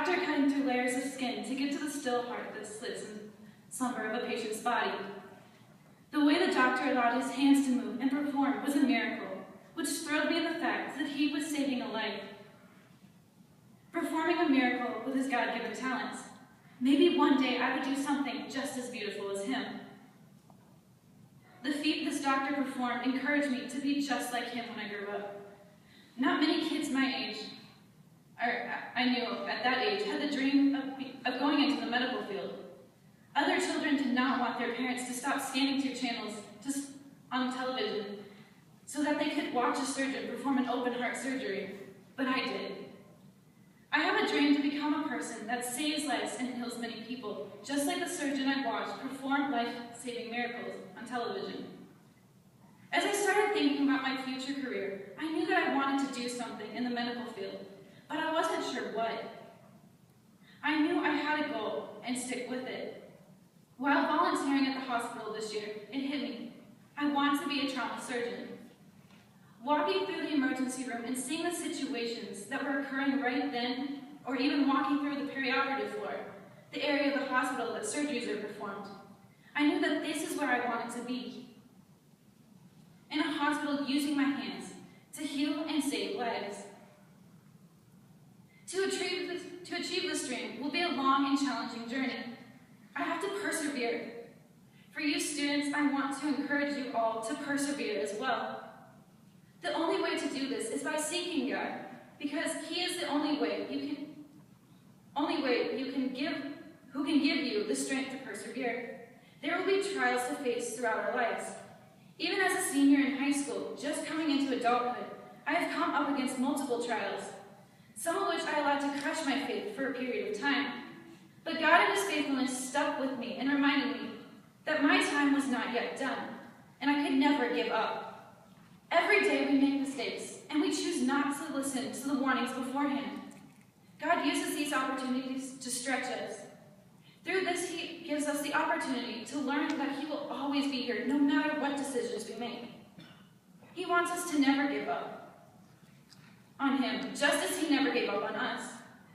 doctor cutting through layers of skin to get to the still heart that sits in slumber of a patient's body. The way the doctor allowed his hands to move and perform was a miracle, which thrilled me in the fact that he was saving a life. Performing a miracle with his God-given talents. Maybe one day I would do something just as beautiful as him. The feat this doctor performed encouraged me to be just like him when I grew up. Not many kids my age, or I knew at that age, had the dream of going into the medical field. Other children did not want their parents to stop scanning through channels on television so that they could watch a surgeon perform an open heart surgery, but I did. I have a dream to become a person that saves lives and heals many people, just like the surgeon I watched perform life-saving miracles on television. As I started thinking about my future career, I knew that I wanted to do something in the medical field, but I wasn't sure what. I knew I had a goal and stick with it. While volunteering at the hospital this year, it hit me. I want to be a trauma surgeon. Walking through the emergency room and seeing the situations that were occurring right then, or even walking through the perioperative floor, the area of the hospital that surgeries are performed, I knew that this is where I wanted to be. In a hospital, using my hands to heal and save lives. To achieve this dream will be a long and challenging journey. I have to persevere. For you students, I want to encourage you all to persevere as well. The only way to do this is by seeking God, because He is the only way who can give you the strength to persevere. There will be trials to face throughout our lives. Even as a senior in high school, just coming into adulthood, I have come up against multiple trials, some of which I allowed to crush my faith for a period of time. But God in His faithfulness stuck with me and reminded me that my time was not yet done, and I could never give up. Every day we make mistakes, and we choose not to listen to the warnings beforehand. God uses these opportunities to stretch us. Through this, He gives us the opportunity to learn that He will always be here, no matter what decisions we make. He wants us to never give up on Him, just as He never gave up on us.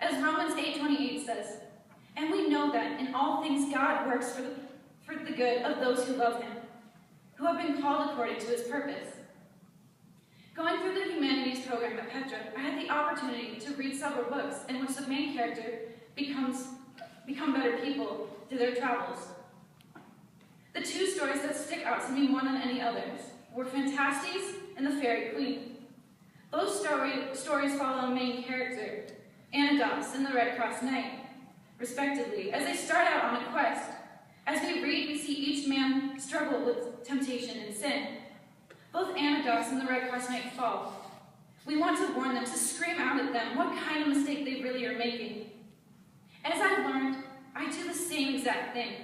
As Romans 8:28 says, and we know that in all things God works for the good of those who love Him, who have been called according to His purpose. Going through the humanities program at Petra, I had the opportunity to read several books in which the main character become better people through their travels. The two stories that stick out to me more than any others were Fantastes and The Fairy Queen. Both stories follow a main character, Anados and the Red Cross Knight, respectively, as they start out on a quest. As we read, we see each man struggle with temptation and sin. Both Anados and the Red Cross Knight fall. We want to warn them, to scream out at them what kind of mistake they really are making. As I learned, I do the same exact thing.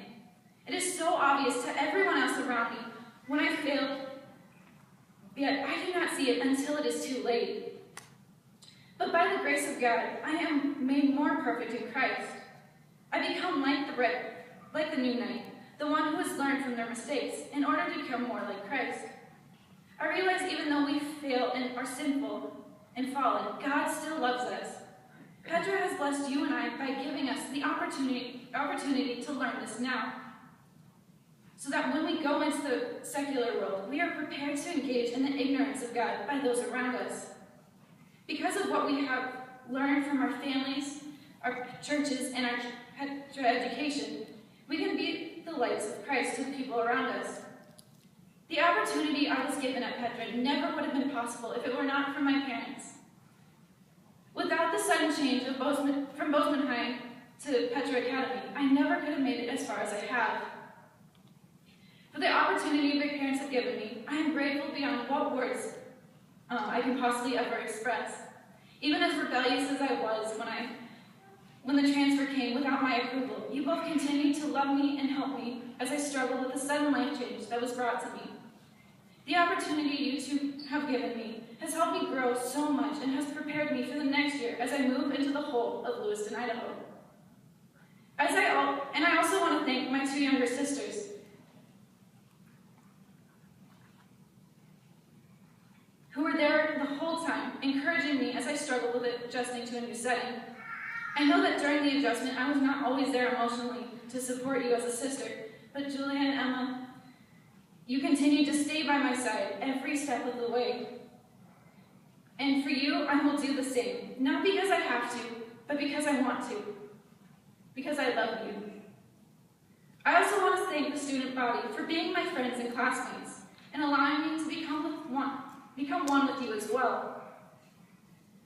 It is so obvious to everyone else around me when I failed, yet I do not see it until it is too late. But by the grace of God, I am made more perfect in Christ. I become like the new knight, the one who has learned from their mistakes in order to become more like Christ. I realize even though we fail and are sinful and fallen, God still loves us. Petra has blessed you and I by giving us the opportunity to learn this now, so that when we go into the secular world, we are prepared to engage in the ignorance of God by those around us. Because of what we have learned from our families, our churches, and our Petra education, we can be the lights of Christ to the people around us. The opportunity I was given at Petra never would have been possible if it were not for my parents. Without the sudden change from Bozeman High to Petra Academy, I never could have made it as far as I have. For the opportunity my parents have given me, I am grateful beyond what words I can possibly ever express. Even as rebellious as I was when the transfer came without my approval, you both continued to love me and help me as I struggled with the sudden life change that was brought to me. The opportunity you two have given me has helped me grow so much and has prepared me for the next year as I move into the whole of Lewiston, Idaho. I also want to thank my two younger sisters, who were there the whole time, encouraging me as I struggled with adjusting to a new setting. I know that during the adjustment, I was not always there emotionally to support you as a sister, but Julia and Emma, you continued to stay by my side every step of the way. And for you, I will do the same, not because I have to, but because I want to, because I love you. I also want to thank the student body for being my friends and classmates and allowing me to become one with you as well.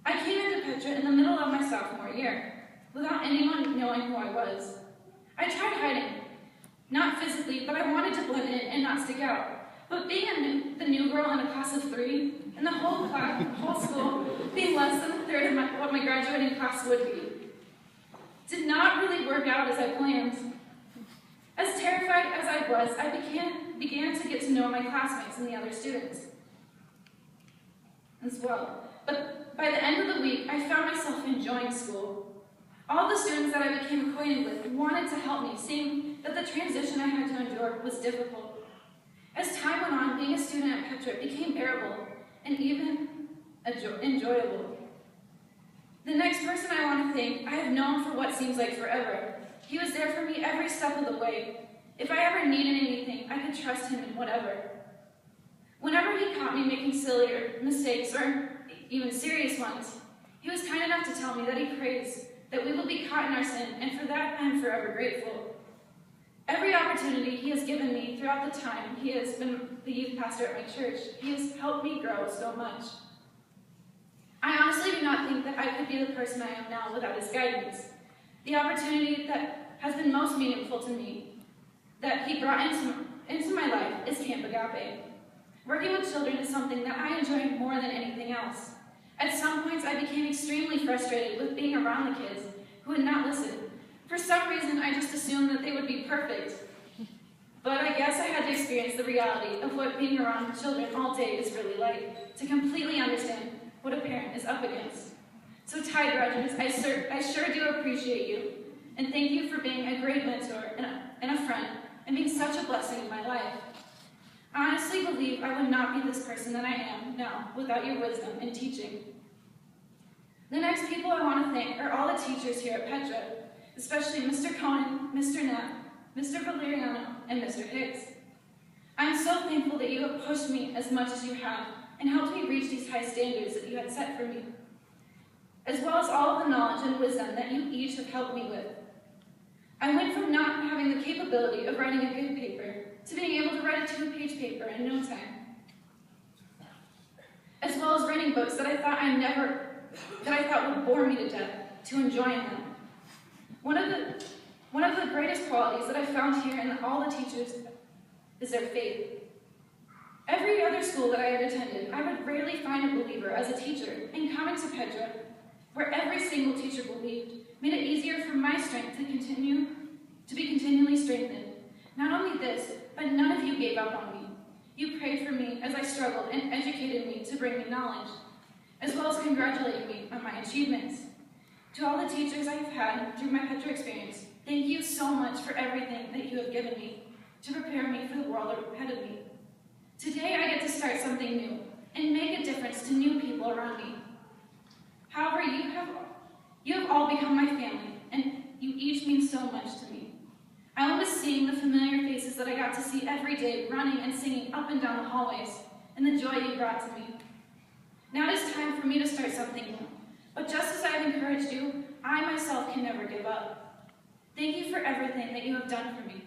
I came into Petra in the middle of my sophomore year, without anyone knowing who I was. I tried hiding, not physically, but I wanted to blend in and not stick out. But being the new girl in a class of 3, and the whole school being less than a third of what my graduating class would be, did not really work out as I planned. As terrified as I was, I began to get to know my classmates and the other students as well. But by the end of the week, I found myself enjoying school. All the students that I became acquainted with wanted to help me, seeing that the transition I had to endure was difficult. As time went on, being a student at Petra became bearable and even enjoyable. The next person I want to thank, I have known for what seems like forever. He was there for me every step of the way. If I ever needed anything, I could trust him in whatever. Whenever he caught me making silly mistakes or even serious ones, he was kind enough to tell me that he prays that we will be caught in our sin, and for that I am forever grateful. Every opportunity he has given me throughout the time he has been the youth pastor at my church, he has helped me grow so much. I honestly do not think that I could be the person I am now without his guidance. The opportunity that has been most meaningful to me, that he brought into my life, is Camp Agape. Working with children is something that I enjoy more than anything else. At some points, I became extremely frustrated with being around the kids who would not listen. For some reason, I just assumed that they would be perfect. But I guess I had to experience the reality of what being around children all day is really like, to completely understand what a parent is up against. So Tide graduates, I sure do appreciate you, and thank you for being a great mentor and a friend, and being such a blessing in my life. I honestly believe I would not be this person that I am now without your wisdom and teaching. The next people I want to thank are all the teachers here at Petra, especially Mr. Conan, Mr. Knapp, Mr. Valeriano, and Mr. Hicks. I am so thankful that you have pushed me as much as you have and helped me reach these high standards that you had set for me, as well as all of the knowledge and wisdom that you each have helped me with. I went from not having the capability of writing a good paper to being able to write a 2-page paper in no time, as well as writing books that I thought would bore me to death, to enjoying them. One of the greatest qualities that I found here in all the teachers is their faith. Every other school that I had attended, I would rarely find a believer as a teacher, and coming to Petra, where every single teacher believed, made it easier for my strength to be continually strengthened. Not only this, but none of you gave up on me. You prayed for me as I struggled and educated me to bring me knowledge, as well as congratulating me on my achievements. To all the teachers I have had through my Petra experience, thank you so much for everything that you have given me to prepare me for the world ahead of me. Today I get to start something new and make a difference to new people around me. However, you have all become my family, and you each mean so much to me. I miss seeing the familiar faces that I got to see every day running and singing up and down the hallways, and the joy you brought to me. Now it is time for me to start something new, but just as I have encouraged you, I myself can never give up. Thank you for everything that you have done for me.